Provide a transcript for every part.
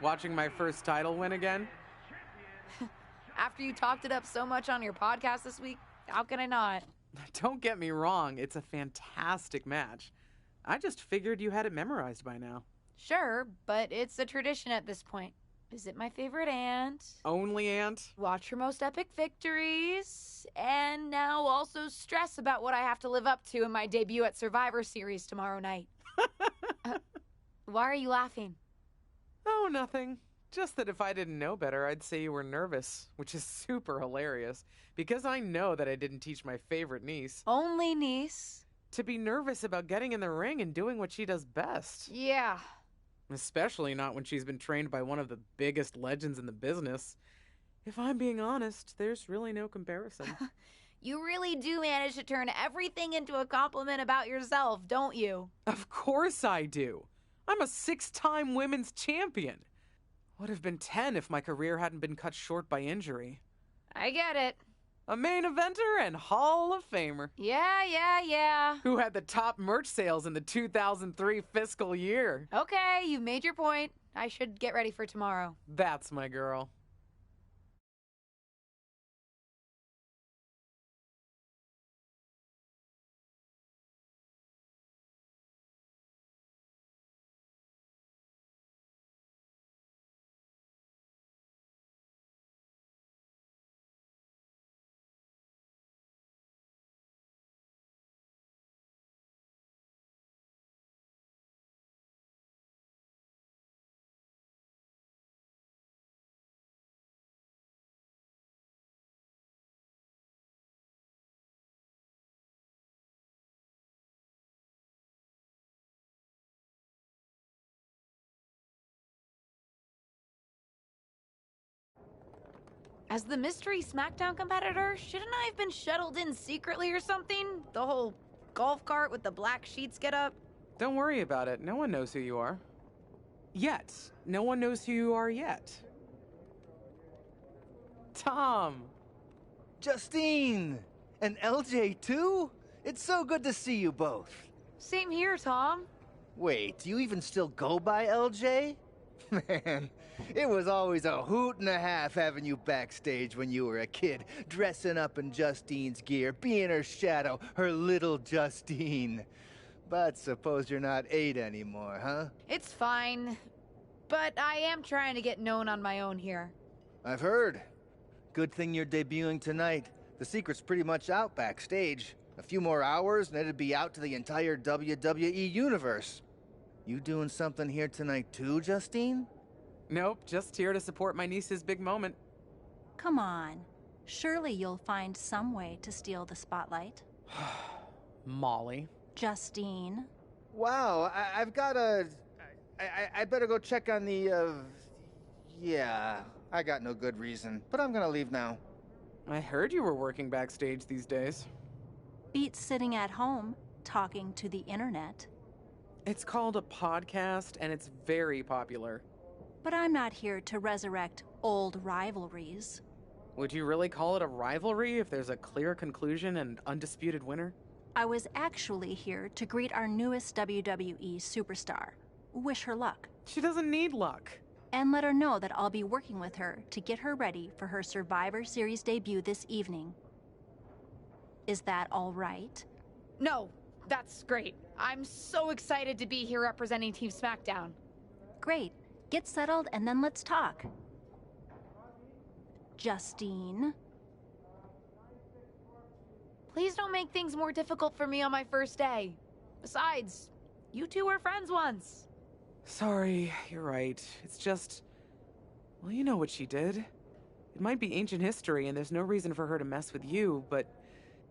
Watching my first title win again? After you talked it up so much on your podcast this week, how can I not? Don't get me wrong, it's a fantastic match. I just figured you had it memorized by now. Sure, but it's a tradition at this point. Visit my favorite aunt. Only aunt? Watch her most epic victories. And now also stress about what I have to live up to in my debut at Survivor Series tomorrow night. Why are you laughing? Oh, nothing. Just that if I didn't know better, I'd say you were nervous, which is super hilarious, because I know that I didn't teach my favorite niece. Only niece? To be nervous about getting in the ring and doing what she does best. Yeah. Especially not when she's been trained by one of the biggest legends in the business. If I'm being honest, there's really no comparison. You really do manage to turn everything into a compliment about yourself, don't you? Of course I do. I'm a 6-time women's champion. Would have been 10 if my career hadn't been cut short by injury. I get it. A main eventer and Hall of Famer. Yeah. Who had the top merch sales in the 2003 fiscal year. Okay, you've made your point. I should get ready for tomorrow. That's my girl. As the mystery SmackDown competitor, shouldn't I have been shuttled in secretly or something? The whole golf cart with the black sheets get up? Don't worry about it. No one knows who you are. Yet. No one knows who you are yet. Tom! Justine! And LJ too? It's so good to see you both. Same here, Tom. Wait, do you even still go by LJ? Man, it was always a hoot and a half having you backstage when you were a kid, dressing up in Justine's gear, being her shadow, her little Justine. But suppose you're not 8 anymore, huh? It's fine. But I am trying to get known on my own here. I've heard. Good thing you're debuting tonight. The secret's pretty much out backstage. A few more hours and it'd be out to the entire WWE universe. You doing something here tonight too, Justine? Nope, just here to support my niece's big moment. Come on. Surely you'll find some way to steal the spotlight. Molly. Justine. Wow, I've got a... I better go check on the, Yeah, I got no good reason, but I'm gonna leave now. I heard you were working backstage these days. Beats sitting at home, talking to the internet. It's called a podcast, and it's very popular. But I'm not here to resurrect old rivalries. Would you really call it a rivalry if there's a clear conclusion and undisputed winner? I was actually here to greet our newest WWE superstar. Wish her luck. She doesn't need luck. And let her know that I'll be working with her to get her ready for her Survivor Series debut this evening. Is that all right? No, that's great. I'm so excited to be here representing Team SmackDown. Great. Get settled and then let's talk. Justine. Please don't make things more difficult for me on my first day. Besides, you two were friends once. Sorry, you're right. It's just... Well, you know what she did. It might be ancient history and there's no reason for her to mess with you, but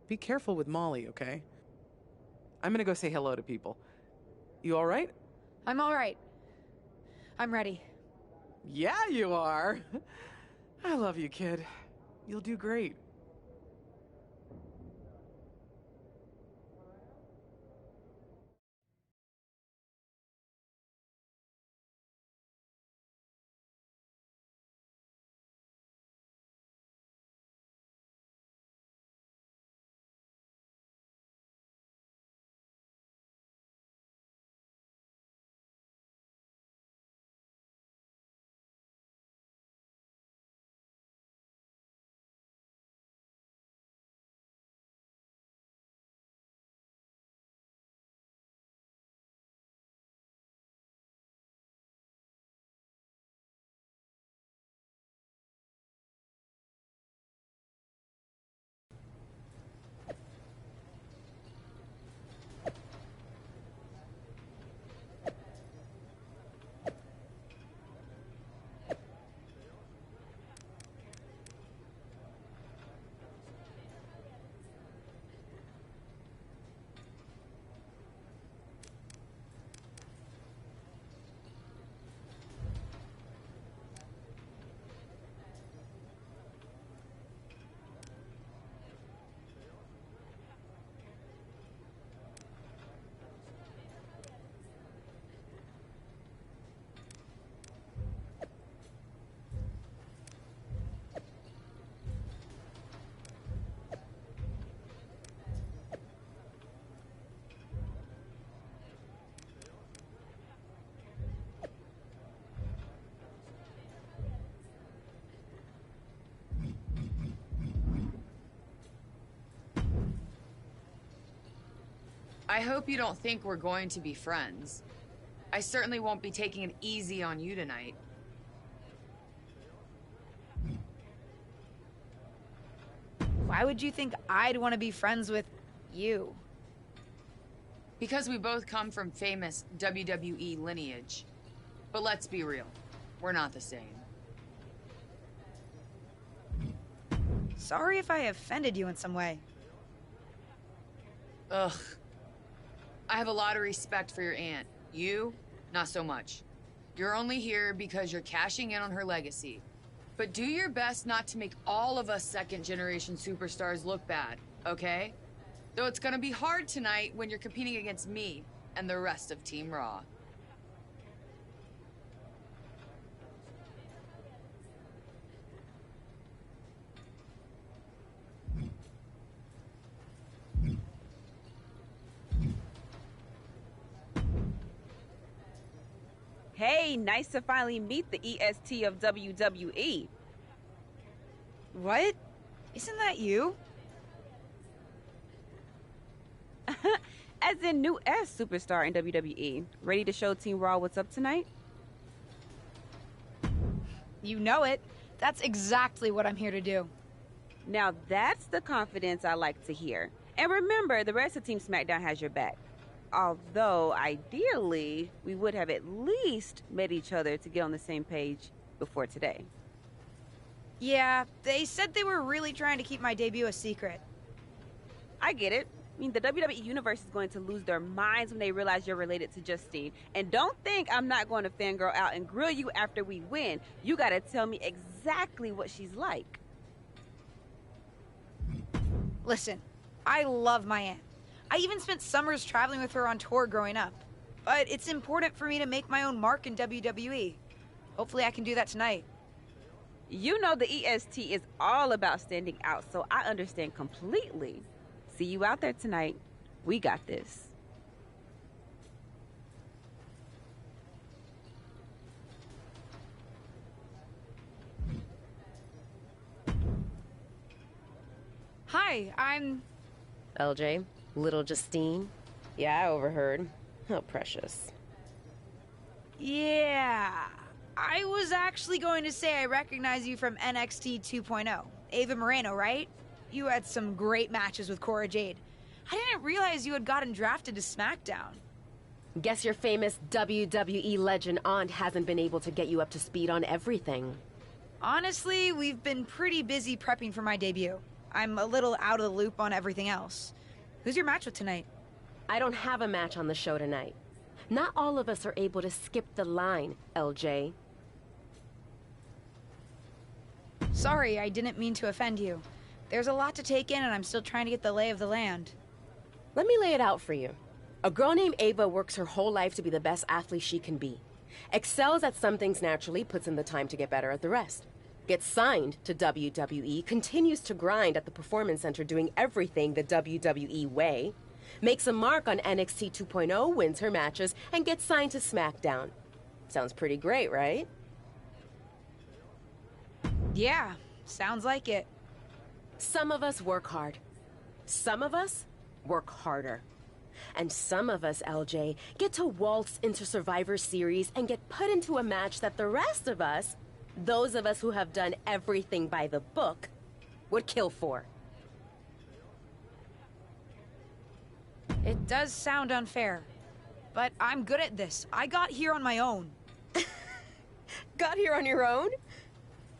be careful with Molly, okay? I'm gonna go say hello to people. You alright? I'm all right. I'm ready. Yeah, you are. I love you, kid. You'll do great. I hope you don't think we're going to be friends. I certainly won't be taking it easy on you tonight. Why would you think I'd want to be friends with you? Because we both come from famous WWE lineage. But let's be real, we're not the same. Sorry if I offended you in some way. Ugh. I have a lot of respect for your aunt. You, not so much. You're only here because you're cashing in on her legacy. But do your best not to make all of us second-generation superstars look bad, okay? Though it's gonna be hard tonight when you're competing against me and the rest of Team Raw. Hey, nice to finally meet the EST of WWE. What? Isn't that you? As in new S superstar in WWE. Ready to show Team Raw what's up tonight? You know it. That's exactly what I'm here to do. Now that's the confidence I like to hear. And remember, the rest of Team SmackDown has your back. Although, ideally, we would have at least met each other to get on the same page before today. Yeah, they said they were really trying to keep my debut a secret. I get it. I mean, the WWE universe is going to lose their minds when they realize you're related to Justine. And don't think I'm not going to fangirl out and grill you after we win. You gotta tell me exactly what she's like. Listen, I love my aunt. I even spent summers traveling with her on tour growing up. But it's important for me to make my own mark in WWE. Hopefully I can do that tonight. You know the EST is all about standing out, so I understand completely. See you out there tonight. We got this. Hi, I'm... LJ, little Justine. Yeah, I overheard. How precious. Yeah. I was actually going to say I recognize you from NXT 2.0. Ava Moreno, right? You had some great matches with Cora Jade. I didn't realize you had gotten drafted to SmackDown. Guess your famous WWE legend aunt hasn't been able to get you up to speed on everything. Honestly, we've been pretty busy prepping for my debut. I'm a little out of the loop on everything else. Who's your match with tonight? I don't have a match on the show tonight. Not all of us are able to skip the line, LJ. Sorry, I didn't mean to offend you. There's a lot to take in and I'm still trying to get the lay of the land. Let me lay it out for you. A girl named Ava works her whole life to be the best athlete she can be. Excels at some things naturally, puts in the time to get better at the rest. Gets signed to WWE, continues to grind at the Performance Center doing everything the WWE way, makes a mark on NXT 2.0, wins her matches, and gets signed to SmackDown. Sounds pretty great, right? Yeah, sounds like it. Some of us work hard. Some of us work harder. And some of us, LJ, get to waltz into Survivor Series and get put into a match that the rest of us, those of us who have done everything by the book, would kill for. It does sound unfair, but I'm good at this. I got here on my own. Got here on your own?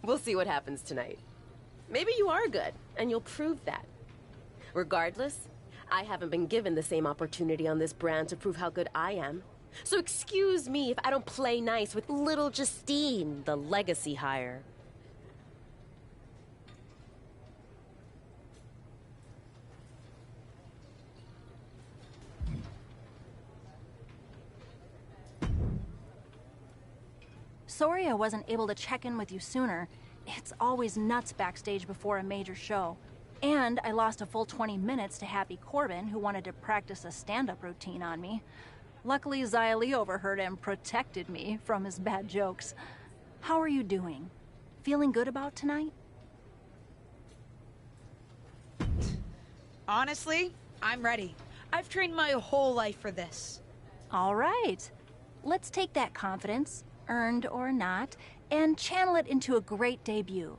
We'll see what happens tonight. Maybe you are good, and you'll prove that. Regardless, I haven't been given the same opportunity on this brand to prove how good I am. So excuse me if I don't play nice with little Justine, the legacy hire. Sorry I wasn't able to check in with you sooner. It's always nuts backstage before a major show. And I lost a full 20 minutes to Happy Corbin, who wanted to practice a stand-up routine on me. Luckily, Xia Li overheard and protected me from his bad jokes. How are you doing? Feeling good about tonight? Honestly, I'm ready. I've trained my whole life for this. All right. Let's take that confidence, earned or not, and channel it into a great debut.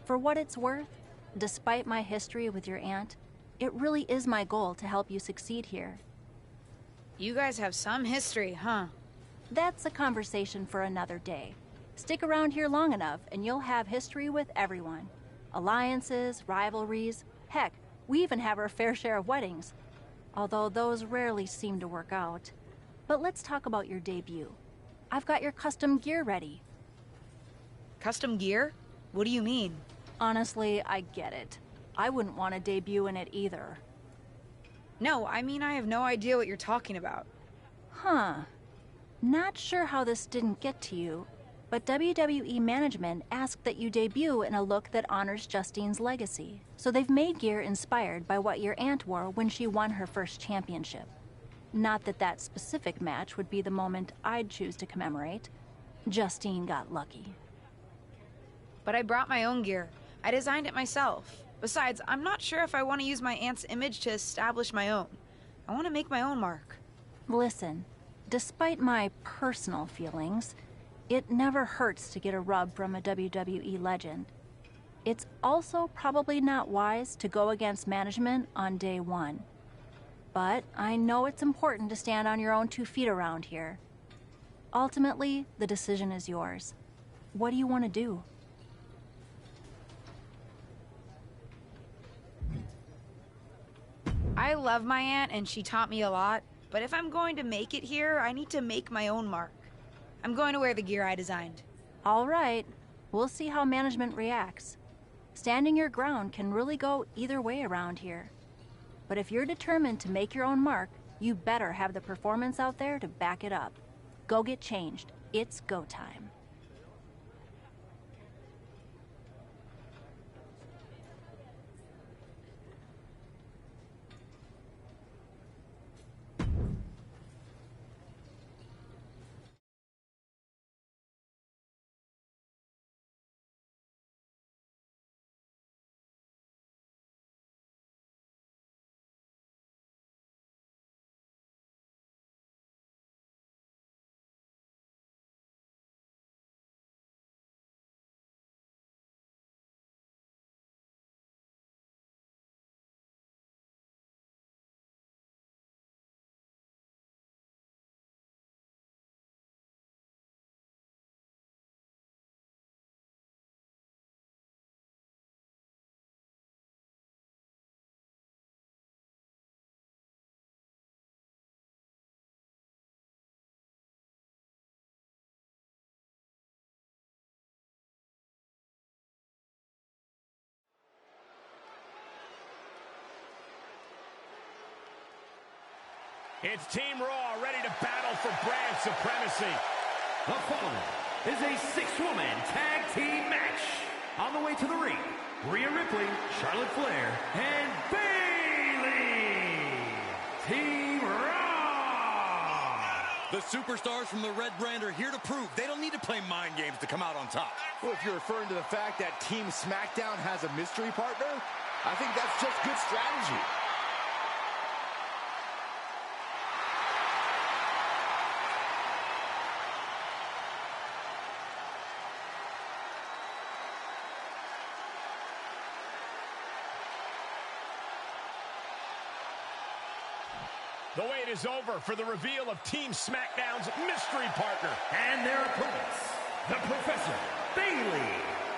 For what it's worth, despite my history with your aunt, it really is my goal to help you succeed here. You guys have some history, huh? That's a conversation for another day. Stick around here long enough and you'll have history with everyone. Alliances, rivalries, heck, we even have our fair share of weddings. Although those rarely seem to work out. But let's talk about your debut. I've got your custom gear ready. Custom gear? What do you mean? Honestly, I get it. I wouldn't want to debut in it either. No, I mean I have no idea what you're talking about. Huh. Not sure how this didn't get to you, but WWE management asked that you debut in a look that honors Justine's legacy. So they've made gear inspired by what your aunt wore when she won her first championship. Not that that specific match would be the moment I'd choose to commemorate. Justine got lucky. But I brought my own gear. I designed it myself. Besides, I'm not sure if I want to use my aunt's image to establish my own. I want to make my own mark. Listen, despite my personal feelings, it never hurts to get a rub from a WWE legend. It's also probably not wise to go against management on day one. But I know it's important to stand on your own 2 feet around here. Ultimately, the decision is yours. What do you want to do? I love my aunt and she taught me a lot, but if I'm going to make it here, I need to make my own mark. I'm going to wear the gear I designed. All right. We'll see how management reacts. Standing your ground can really go either way around here. But if you're determined to make your own mark, you better have the performance out there to back it up. Go get changed. It's go time. It's Team Raw ready to battle for brand supremacy. The following is a 6-woman tag team match. On the way to the ring, Rhea Ripley, Charlotte Flair, and Bayley. Team Raw. The superstars from the Red Brand are here to prove they don't need to play mind games to come out on top. Well, if you're referring to the fact that Team SmackDown has a mystery partner, I think that's just good strategy. The wait is over for the reveal of Team SmackDown's mystery partner. And their opponents, the Professor, Bayley,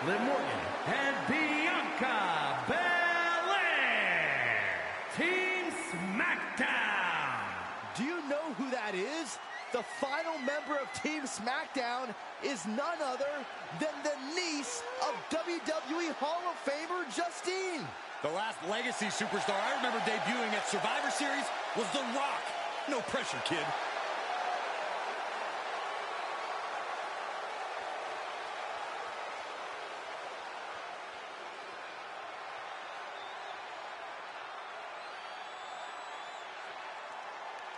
Liv Morgan, and Bianca Belair. Team SmackDown. Do you know who that is? The final member of Team SmackDown is none other than the niece of WWE Hall of Famer Justine. The last legacy superstar I remember debuting at Survivor Series was The Rock. No pressure, kid.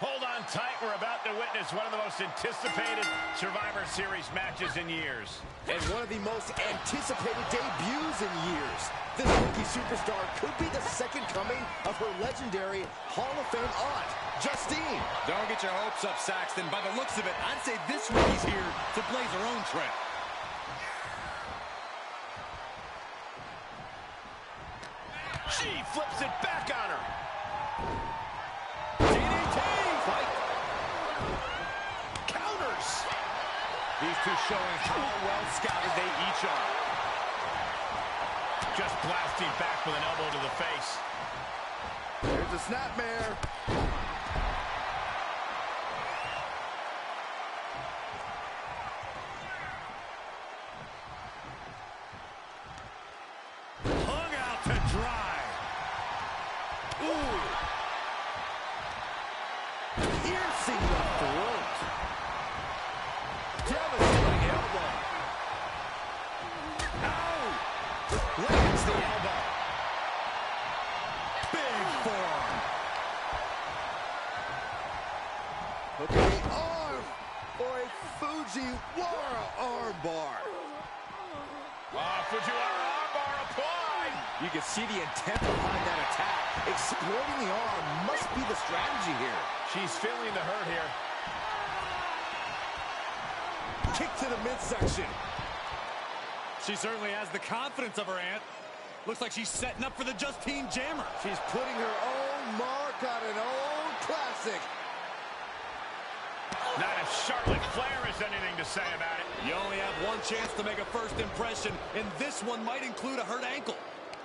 Hold on tight. We're about to witness one of the most anticipated Survivor Series matches in years. And one of the most anticipated debuts in years. This rookie superstar could be the second coming of her legendary Hall of Fame aunt, Justine. Don't get your hopes up, Saxton. By the looks of it, I'd say this rookie's here to blaze her own trail. She flips it back on her. DDT! Fight. Counters. These two showing how well scouted they each are. Just blasting back with an elbow to the face. There's a snapmare. Hung out to dry. Ooh. Piercing the throat. Devastating elbow. Ow! Lands the elbow. Big forearm. Okay, arm for a Fujiwara armbar. Fujiwara armbar applied. You can see the intent behind that attack. Exploiting the arm must be the strategy here. She's feeling the hurt here. Kick to the midsection. She certainly has the confidence of her aunt. Looks like she's setting up for the Justine Jammer. She's putting her own mark on an old classic. Not if Charlotte Flair has anything to say about it. You only have one chance to make a first impression, and this one might include a hurt ankle.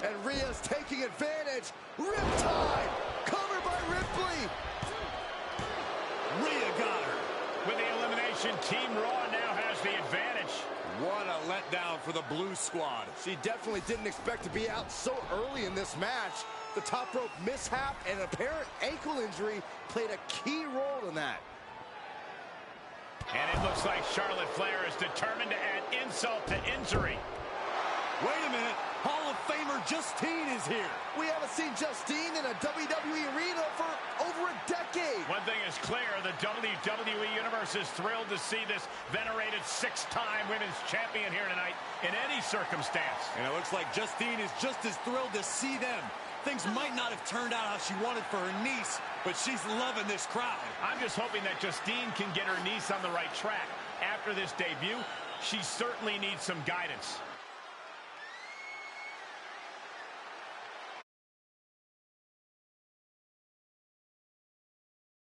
And Rhea's taking advantage. Riptide! Covered by Ripley! Rhea got her. With the elimination, Team Raw now has the advantage. What a letdown for the Blue Squad. She definitely didn't expect to be out so early in this match. The top rope mishap and apparent ankle injury played a key role in that. And it looks like Charlotte Flair is determined to add insult to injury. Wait a minute. Hall of Famer Justine is here. We haven't seen Justine in a WWE arena for over a decade. One thing is clear, the WWE Universe is thrilled to see this venerated six-time women's champion here tonight in any circumstance. And it looks like Justine is just as thrilled to see them. Things might not have turned out how she wanted for her niece, but she's loving this crowd. I'm just hoping that Justine can get her niece on the right track. After this debut, she certainly needs some guidance.